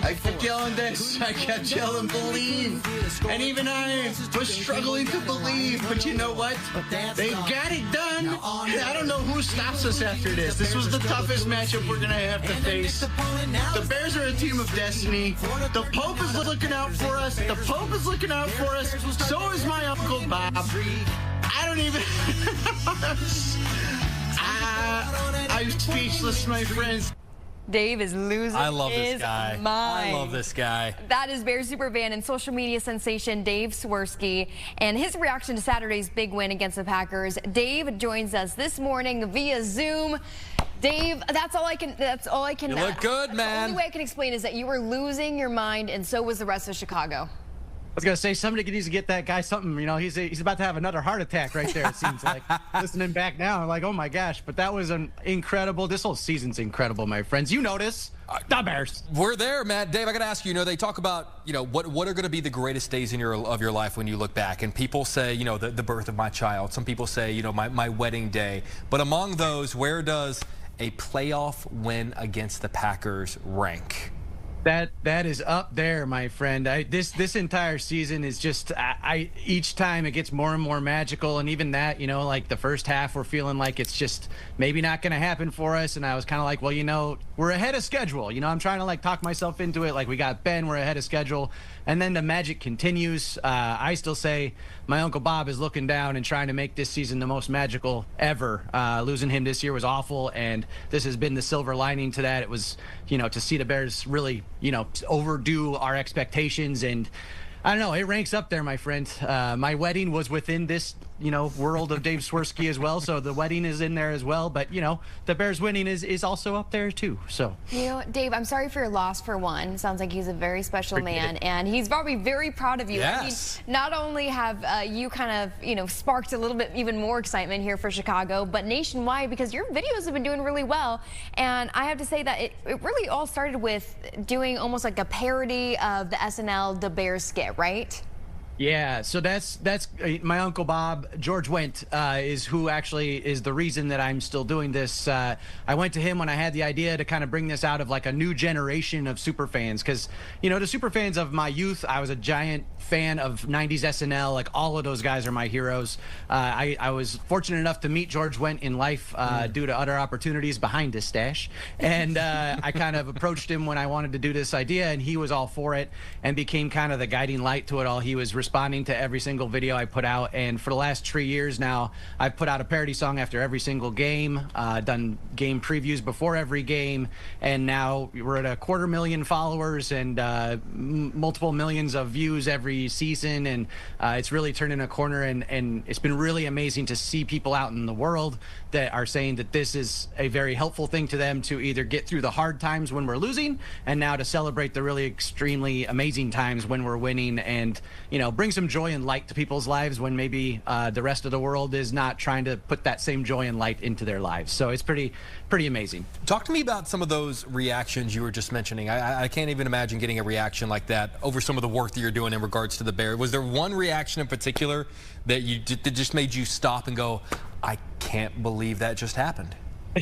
I kept yelling this. I kept yelling believe. And even I was struggling to believe. But you know what? They got it done. And I don't know who stops us after this. This was the toughest matchup we're going to have to face. The Bears are a team of destiny. The Pope is looking out for us. The Pope is looking out for us. So is my Uncle Bob. I don't even... I'm speechless, my friends. Dave is losing I love his this guy. mind. I love this guy. That is Bears superfan and social media sensation Dave Swerski and his reaction to Saturday's big win against the Packers. Dave joins us this morning via Zoom. Dave, that's all I can. You look good, man. The only way I can explain is that you were losing your mind, and so was the rest of Chicago. I was going to say, somebody needs to get that guy something. You know, he's about to have another heart attack right there, it seems like. Listening back now, I'm like, oh, my gosh. But that was an incredible – this whole season's incredible, my friends. You notice. The Bears. We're there, Matt. Dave, I got to ask you, they talk about, what are going to be the greatest days of your life when you look back? And people say, the birth of my child. Some people say, my wedding day. But among those, where does a playoff win against the Packers rank? That is up there, my friend. This entire season is just each time it gets more and more magical, and even that, like the first half, we're feeling like it's just maybe not going to happen for us. And I was kind of like, well, we're ahead of schedule. I'm trying to like talk myself into it. Like we got Ben, we're ahead of schedule, and then the magic continues. I still say my Uncle Bob is looking down and trying to make this season the most magical ever. Losing him this year was awful, and this has been the silver lining to that. It was, to see the Bears really, overdo our expectations, and I don't know, it ranks up there, my friend. My wedding was within this, world of Dave Swerski as well, so the wedding is in there as well, but, the Bears winning is also up there too, so. Dave, I'm sorry for your loss, for one. Sounds like he's a very special man, and he's probably very proud of you. Yes. I mean, not only have you kind of, sparked a little bit even more excitement here for Chicago, but nationwide, because your videos have been doing really well, and I have to say that it really all started with doing almost like a parody of the SNL The Bears skit, right? Yeah, so that's my Uncle Bob, George Wendt, is who actually is the reason that I'm still doing this. I went to him when I had the idea to kind of bring this out of like a new generation of superfans, because, the superfans of my youth, I was a giant fan of 90s SNL. Like all of those guys are my heroes. I was fortunate enough to meet George Wendt in life due to other opportunities behind his stash. And I kind of approached him when I wanted to do this idea, and he was all for it and became kind of the guiding light to it all. He was responding to every single video I put out, and for the last 3 years now, I've put out a parody song after every single game, done game previews before every game, and now we're at 250,000 followers and multiple millions of views every season, and it's really turning a corner, and it's been really amazing to see people out in the world that are saying that this is a very helpful thing to them to either get through the hard times when we're losing, and now to celebrate the really extremely amazing times when we're winning, and bring some joy and light to people's lives when maybe the rest of the world is not trying to put that same joy and light into their lives. So it's pretty amazing. Talk to me about some of those reactions you were just mentioning. I can't even imagine getting a reaction like that over some of the work that you're doing in regards to the Bears. Was there one reaction in particular that just made you stop and go, I can't believe that just happened?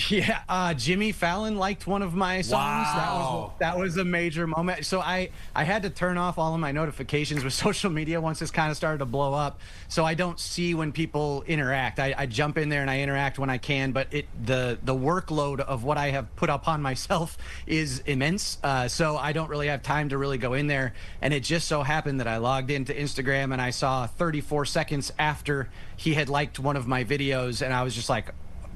Yeah, Jimmy Fallon liked one of my songs. Wow. That was a major moment. So I had to turn off all of my notifications with social media once this kind of started to blow up, so I don't see when people interact. I jump in there and I interact when I can, but the workload of what I have put upon myself is immense, so I don't really have time to really go in there. And it just so happened that I logged into Instagram and I saw 34 seconds after he had liked one of my videos, and I was just like,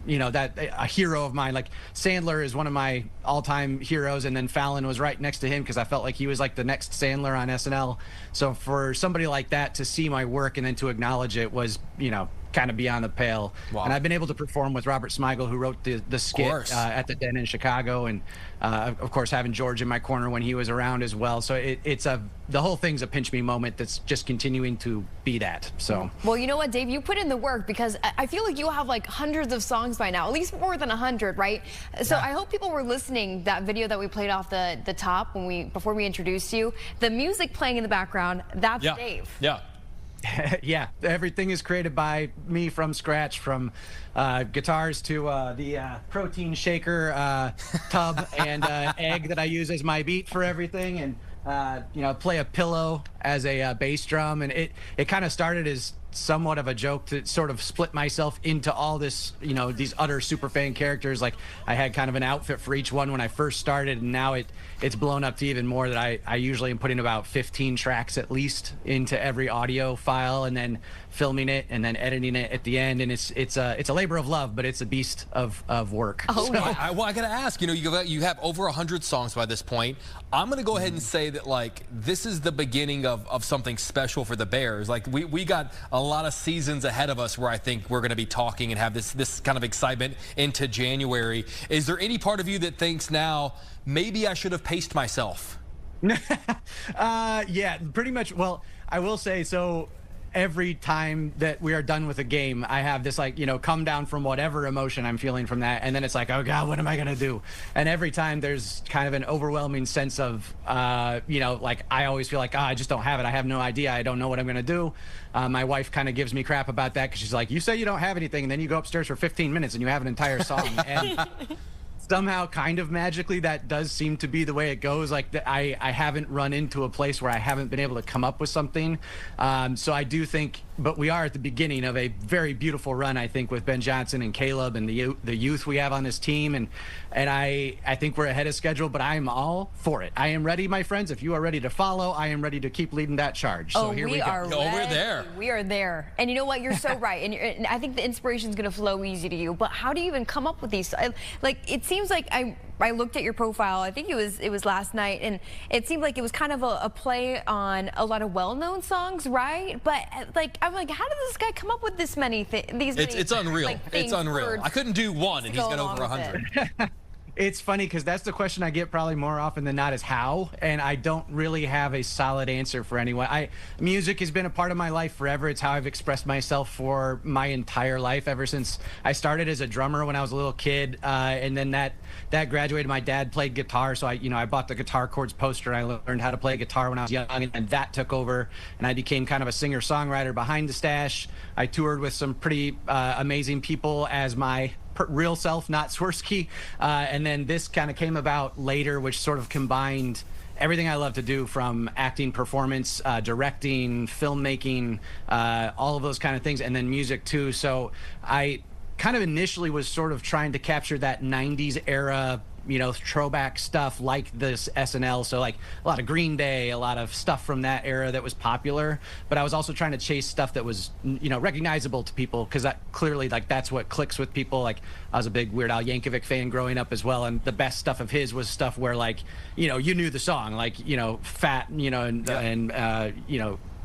that a hero of mine. Like Sandler is one of my all-time heroes, and then Fallon was right next to him because I felt like he was like the next Sandler on SNL. So for somebody like that to see my work and then to acknowledge it was, kind of beyond the pale. Wow. And I've been able to perform with Robert Smigel, who wrote the skit at the Den in Chicago, and of course having George in my corner when he was around as well. So the whole thing's a pinch me moment that's just continuing to be that. So well, you know what, Dave, you put in the work, because I feel like you have like hundreds of songs by now, at least more than 100, right? So yeah. I hope people were listening. That video that we played off the top before we introduced you, the music playing in the background, that's Dave. Yeah. Yeah, everything is created by me from scratch, from guitars to the protein shaker tub and egg that I use as my beat for everything, and play a pillow as a bass drum. And it kind of started as somewhat of a joke to sort of split myself into all this, these utter super fan characters. Like, I had kind of an outfit for each one when I first started, and now it's blown up to even more, that I usually am putting about 15 tracks at least into every audio file, and then filming it and then editing it at the end. And it's a labor of love, but it's a beast of work. Oh, so, yeah. Well, I gotta ask, you have over 100 songs by this point. I'm gonna go ahead and say that, like, this is the beginning of something special for the Bears. Like, we got a lot of seasons ahead of us where I think we're gonna be talking and have this kind of excitement into January. Is there any part of you that thinks now, maybe I should have paced myself? Yeah, pretty much. Well, I will say, so every time that we are done with a game, I have this, like, come down from whatever emotion I'm feeling from that, and then it's like, oh God, what am I gonna do? And every time there's kind of an overwhelming sense of like, I always feel like, I just don't have it. I have no idea. I don't know what I'm gonna do. My wife kind of gives me crap about that, because she's like, you say you don't have anything, and then you go upstairs for 15 minutes and you have an entire song. And somehow, kind of magically, that does seem to be the way it goes. Like, I haven't run into a place where I haven't been able to come up with something. So I do think, but we are at the beginning of a very beautiful run, I think, with Ben Johnson and Caleb and the youth we have on this team. And I think we're ahead of schedule, but I am all for it. I am ready, my friends. If you are ready to follow, I am ready to keep leading that charge. So here we go. We're there. We are there. And you know what? You're so right. And I think the inspiration is going to flow easy to you. But how do you even come up with these? Like, it seems like I looked at your profile, I think it was last night, and it seemed like it was kind of a play on a lot of well-known songs, right? But, like, I'm like, how did this guy come up with this many these many, it's unreal. like, It's unreal. I couldn't do one, and he's got over 100. It's funny, because that's the question I get probably more often than not, is how, and I don't really have a solid answer for anyone. Music has been a part of my life forever. It's how I've expressed myself for my entire life, ever since I started as a drummer when I was a little kid, and then that graduated. My dad played guitar, so I bought the Guitar Chords poster, and I learned how to play guitar when I was young, and that took over, and I became kind of a singer-songwriter behind the stash. I toured with some pretty amazing people as my real self, not Swerski, and then this kind of came about later, which sort of combined everything I love to do, from acting, performance, directing, filmmaking, all of those kind of things, and then music too. So I kind of initially was sort of trying to capture that 90s era, throwback stuff, like this SNL. So, like, a lot of Green Day, a lot of stuff from that era that was popular. But I was also trying to chase stuff that was, recognizable to people, because clearly, like, that's what clicks with people. Like, I was a big Weird Al Yankovic fan growing up as well, and the best stuff of his was stuff where, like, you knew the song, like, Fat, and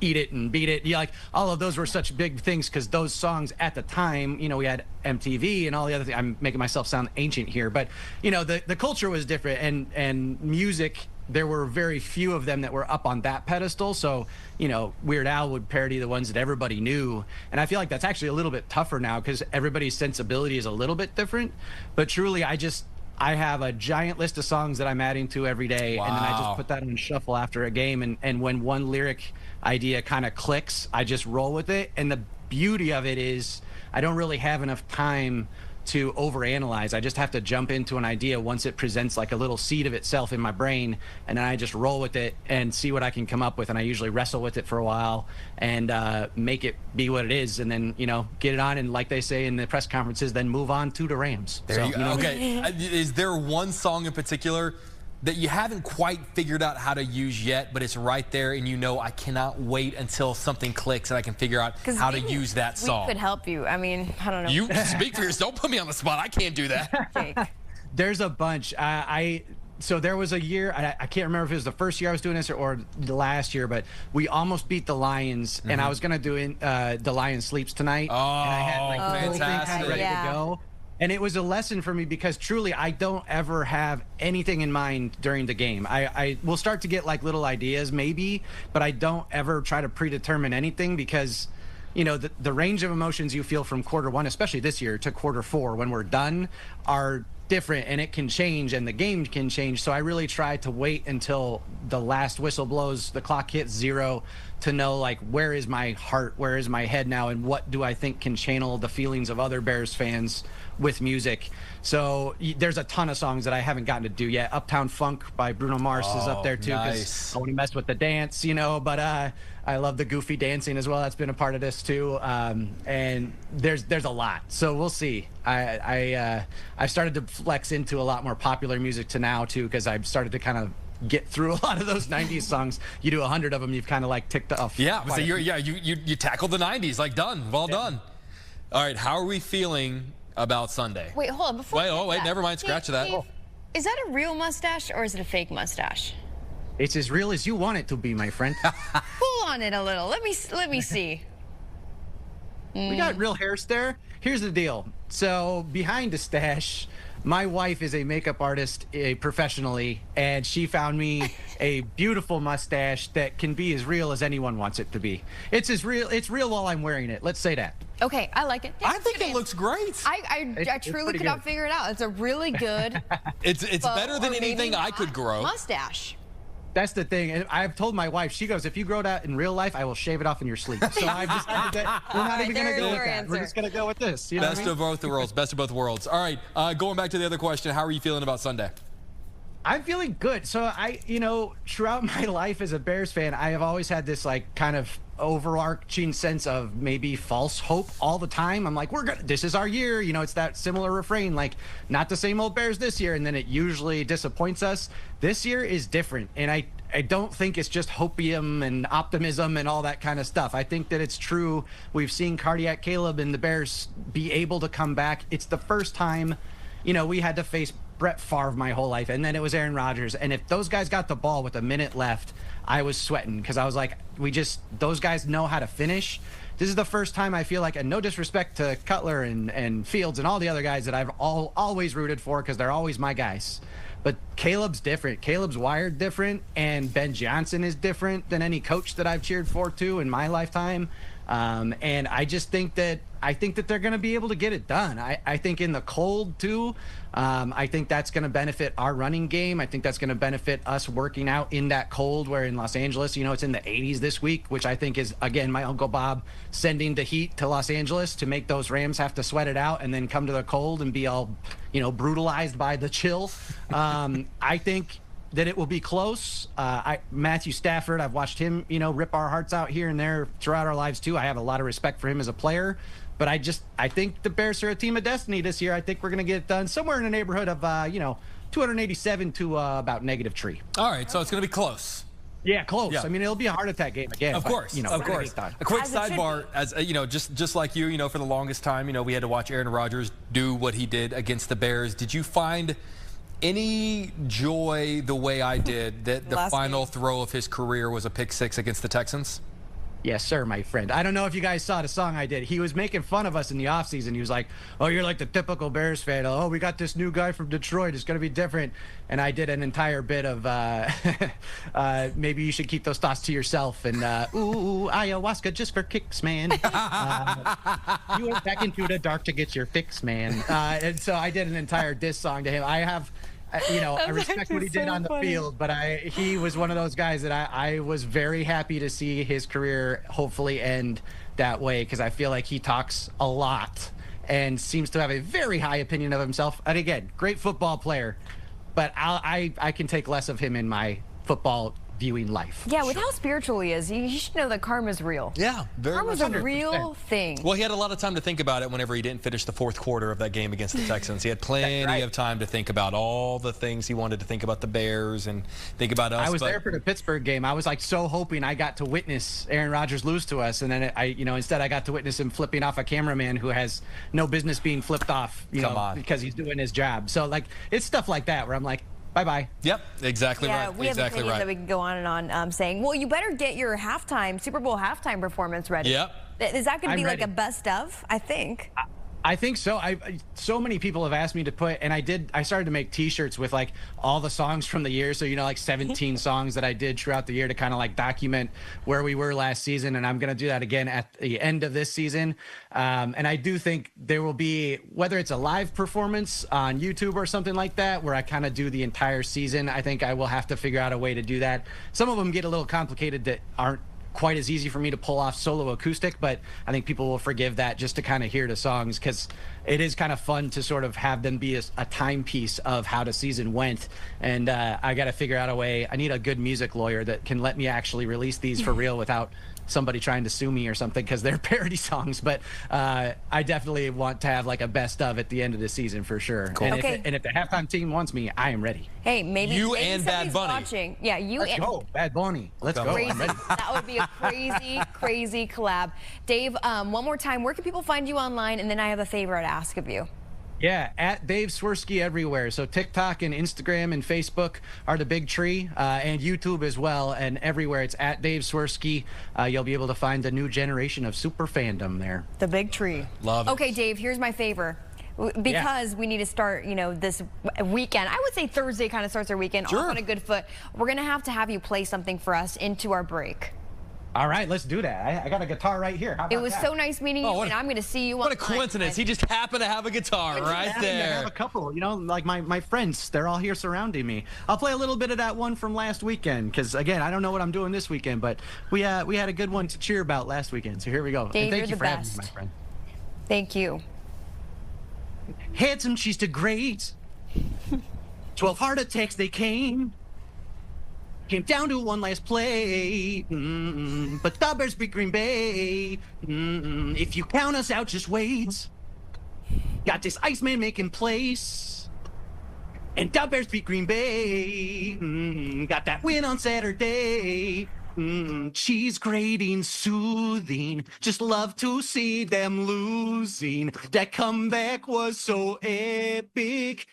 Eat It and Beat It. Like, all of those were such big things, because those songs at the time, we had MTV and all the other things. I'm making myself sound ancient here, but the culture was different, and music, there were very few of them that were up on that pedestal. So Weird Al would parody the ones that everybody knew, and I feel like that's actually a little bit tougher now, because everybody's sensibility is a little bit different. But truly, I have a giant list of songs that I'm adding to every day. Wow. And then I just put that on shuffle after a game, and when one lyric idea kind of clicks, I just roll with it. And the beauty of it is, I don't really have enough time to overanalyze. I just have to jump into an idea once it presents like a little seed of itself in my brain, and then I just roll with it and see what I can come up with. And I usually wrestle with it for a while and make it be what it is, and then get it on, and like they say in the press conferences, then move on to the Rams. There you go. Okay, is there one song in particular that you haven't quite figured out how to use yet, but it's right there, and I cannot wait until something clicks and I can figure out how to use that song? We could help you. I mean, I don't know. You speak for yourself. Don't put me on the spot. I can't do that. There's a bunch. So there was a year, I can't remember if it was the first year I was doing this or the last year, but we almost beat the Lions, and I was going to do The Lion Sleeps Tonight. Oh, and I had like the whole thing kind of ready to go. And it was a lesson for me, because truly, I don't ever have anything in mind during the game. I will start to get like little ideas maybe, but I don't ever try to predetermine anything, because the range of emotions you feel from quarter one, especially this year, to quarter four when we're done, are different and it can change and the game can change. So I really try to wait until the last whistle blows, the clock hits 0, to know, like, where is my heart, where is my head now, and what do I think can channel the feelings of other Bears fans with music. So there's a ton of songs that I haven't gotten to do yet. Uptown Funk by Bruno Mars is up there too, because I want to mess with the dance, you know, but I love the goofy dancing as well. That's been a part of this too. And there's a lot, so we'll see. I've started to flex into a lot more popular music to now too, because I've started to kind of get through a lot of those 90s songs. You do 100 of them, you've kind of like ticked off. Yeah, so you tackled the 90s, like done, well done. All right, how are we feeling about Sunday? Wait, hold on. Before wait, never mind, scratch that. Steve, is that a real mustache or is it a fake mustache? It's as real as you want it to be, my friend. Pull on it a little. Let me see. We got real hairs there. Here's the deal. So behind the stash, my wife is a makeup artist professionally, and she found me a beautiful mustache that can be as real as anyone wants it to be. It's real while I'm wearing it. Let's say that. Okay, I like it. Yeah, I think it looks great. I truly could not figure it out. It's a really good. It's better than anything I could grow. Mustache. That's the thing. And I've told my wife, she goes, if you grow that in real life, I will shave it off in your sleep. So I've decided that we're not even going to go with that. Answer. We're just going to go with this. You know Best of both worlds. Best of both worlds. All right, going back to the other question, how are you feeling about Sunday? I'm feeling good. So throughout my life as a Bears fan, I have always had this like kind of overarching sense of maybe false hope all the time. I'm like, this is our year. You know, it's that similar refrain, like, not the same old Bears this year. And then it usually disappoints us. This year is different. And I don't think it's just hopium and optimism and all that kind of stuff. I think that it's true. We've seen Cardiac Caleb and the Bears be able to come back. It's the first time, you know, we had to face Brett Favre my whole life, and then it was Aaron Rodgers. And if those guys got the ball with a minute left, I was sweating, because I was like, those guys know how to finish. This is the first time I feel like, and no disrespect to Cutler and Fields and all the other guys that I've always rooted for, because they're always my guys. But Caleb's different. Caleb's wired different, and Ben Johnson is different than any coach that I've cheered for too in my lifetime. And I just think that they're going to be able to get it done. I think in the cold too, I think that's going to benefit our running game. I think that's going to benefit us working out in that cold, where in Los Angeles, you know, it's in the 80s this week, which I think is, again, my Uncle Bob sending the heat to Los Angeles to make those Rams have to sweat it out and then come to the cold and be all, you know, brutalized by the chill. I think that it will be close. Matthew Stafford, I've watched him, you know, rip our hearts out here and there throughout our lives too. I have a lot of respect for him as a player, but I think the Bears are a team of destiny this year. I think we're going to get it done somewhere in the neighborhood of, 287 to about -3. All right, so it's going to be close. Yeah, close. Yeah. I mean, it'll be a heart attack game again. Of course, of course. A quick sidebar, as you know, just like you know, for the longest time, you know, we had to watch Aaron Rodgers do what he did against the Bears. Did you find any joy the way I did that the final throw of his career was a pick-6 against the Texans? Yes, sir, my friend. I don't know if you guys saw the song I did. He was making fun of us in the offseason. He was like, oh, you're like the typical Bears fan. Oh, we got this new guy from Detroit. It's going to be different. And I did an entire bit of maybe you should keep those thoughts to yourself. And, ooh, ayahuasca just for kicks, man. You went back into the dark to get your fix, man. And so I did an entire diss song to him. I respect what he did on the field, but he was one of those guys that I was very happy to see his career hopefully end that way, because I feel like he talks a lot and seems to have a very high opinion of himself. And again, great football player, but I can take less of him in my football viewing life. Yeah, with how spiritual he is, you should know that karma's real. Yeah, very karma's much. a real thing. Well, he had a lot of time to think about it whenever he didn't finish the fourth quarter of that game against the Texans. He had plenty of time to think about all the things he wanted to think about the Bears and think about us. I was there for the Pittsburgh game. I was like so hoping I got to witness Aaron Rodgers lose to us, and then instead I got to witness him flipping off a cameraman who has no business being flipped off, because he's doing his job. So like, it's stuff like that where I'm like, bye-bye. Yep, exactly right. Yeah, we have opinions that we can go on and on saying, well, you better get your Super Bowl halftime performance ready. Yep. Is that going to be ready. like a best of, I think? I think so. So many people have asked me to put, and I started to make T-shirts with like all the songs from the year. So like 17 songs that I did throughout the year to kind of like document where we were last season, and I'm gonna do that again at the end of this season. And I do think there will be, whether it's a live performance on YouTube or something like that, where I kind of do the entire season. I think I will have to figure out a way to do that. Some of them get a little complicated that aren't quite as easy for me to pull off solo acoustic, but I think people will forgive that just to kind of hear the songs, because it is kind of fun to sort of have them be a timepiece of how the season went. And I got to figure out a way. I need a good music lawyer that can let me actually release these for real without somebody trying to sue me or something, because they're parody songs. But I definitely want to have like a best of at the end of the season for sure. Cool. And if the halftime team wants me, I am ready. Hey, maybe you and Bad Bunny. Watching. Yeah, you Let's go, Bad Bunny. Let's go. Crazy. That would be a crazy, crazy collab. Dave, one more time, where can people find you online? And then I have a favor to ask of you. Yeah, at Dave Swerski everywhere. So TikTok and Instagram and Facebook are the big tree, and YouTube as well. And everywhere it's at Dave Swerski. You'll be able to find the new generation of super fandom there. The big tree. Love it. Okay, Dave, here's my favor. Because we need to start, this weekend. I would say Thursday kind of starts our weekend off on a good foot. We're going to have you play something for us into our break. All right, let's do that. I got a guitar right here. How about it was that? so nice meeting you, and I'm going to see you. What a coincidence. He just happened to have a guitar right there. I have a couple, like my friends. They're all here surrounding me. I'll play a little bit of that one from last weekend, because, again, I don't know what I'm doing this weekend, but we had a good one to cheer about last weekend. So here we go. Dave, and thank you you're for the having me, best. my friend. Thank you. Had some cheese to grate. 12 heart attacks they came. Came down to one last play. But the Bears beat Green Bay. If you count us out, just wait. Got this Iceman making place. And the Bears beat Green Bay. Got that win on Saturday. Cheese grating, soothing. Just love to see them losing. That comeback was so epic.